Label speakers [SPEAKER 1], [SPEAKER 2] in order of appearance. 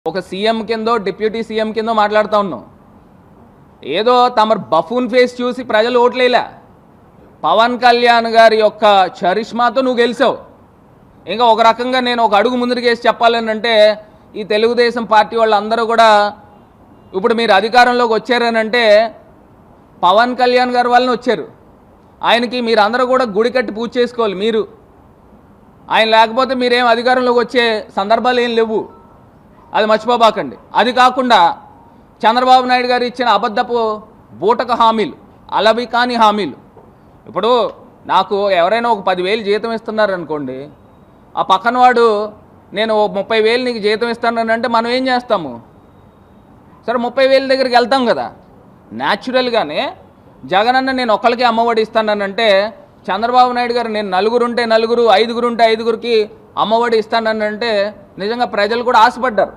[SPEAKER 1] ఒక CM కిందో deputy CM కిందో మాట్లాడుతూ ఉన్నాం. ఏదో తమరు బఫూన్ ఫేస్ చూసి ప్రజలు ఓట్లేలా. పవన్ కళ్యాణ్ గారి యొక్క చరిష్మాతో నువ్వు గెలిచావు. ఇంకా ఒక రకంగా నేను ఒక అడుగు ముందుకు వేసి చెప్పాలని అంటే ఈ తెలుగుదేశం పార్టీ వాళ్ళందరూ కూడా ఇప్పుడు మీరు అధికారంలోకి వచ్చారనంటే పవన్ కళ్యాణ్ గారి వల్లనే వచ్చారు. ఆయనకి మీరు అందరూ కూడా గుడి కట్టి పూజ చేసుకోవాలి. మీరు ఆయన లేకపోతే మీరేం అధికారంలోకి వచ్చే సందర్భాలు ఏం లేవు, అది మర్చిపోబాకండి. అది కాకుండా చంద్రబాబు నాయుడు గారు ఇచ్చిన అబద్ధపు బూటక హామీలు, అలవి కాని హామీలు. ఇప్పుడు నాకు ఎవరైనా ఒక 10,000 జీతం ఇస్తున్నారనుకోండి, ఆ పక్కన వాడు నేను 30,000 నీకు జీతం ఇస్తానంటే మనం ఏం చేస్తాము? సరే 30,000 దగ్గరికి వెళ్తాం కదా. న్యాచురల్గానే జగనన్న నేను ఒక్కరికి అమ్మఒడి ఇస్తానంటే, చంద్రబాబు నాయుడు గారు నేను నలుగురుంటే నలుగురు, ఐదుగురుంటే ఐదుగురికి అమ్మఒడి ఇస్తానంటే నిజంగా ప్రజలు కూడా ఆశపడ్డారు.